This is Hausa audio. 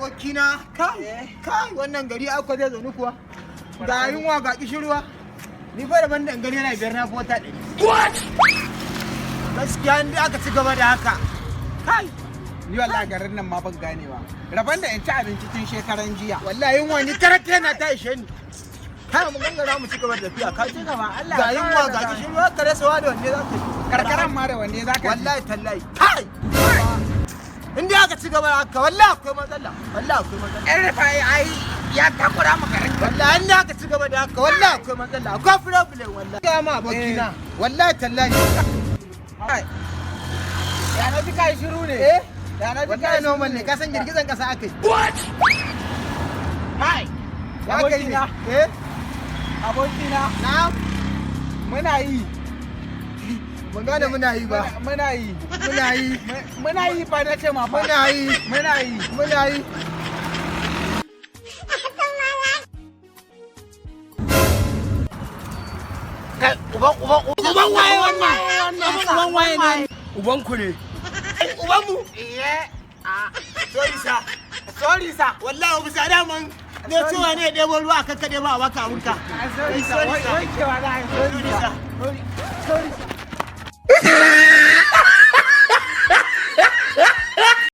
abokina kai wannan gari akwai zai zaune kuwa ga yunwa ga kishirwa ni fa da ban da gari yana biyar na fota ɗari. What? Gaskiya inda aka ci gaba da haka kai ni wallahi garin nan ma ban ganewa rabon da in ci abinci tun shekaran jiya wallahi yunwa ni karate na ta ishe ni kai mu gangara mu ci gaba da tafiya ka ci gaba Allah ga yunwa ga kishirwa ka rasa wa da wanne za ka yi karkaran ma da wanne za ka yi wallahi tallahi kai inda aka ci gaba haka wallahi akwai matsala wallahi akwai matsala ɗan rufai ai ya takura maka rai wallahi inda aka ci gaba da haka wallahi akwai matsala akwai problem wallahi ga ma abokina wallahi tallahi ya na ji kai shiru ne ya na ji kai normal ne ka san girgizan kasa akai what hai abokina abokina na'am muna yi ban gane muna yi ba muna yi muna yi ba na ce ma fa muna yi kai uban waye wannan uban waye ne uban ku ne uban mu sorry sa wallahi bu sa daman ne cewa ne ɗebo ruwa kan kaɗe ba waka wurka sorry sa sorry sa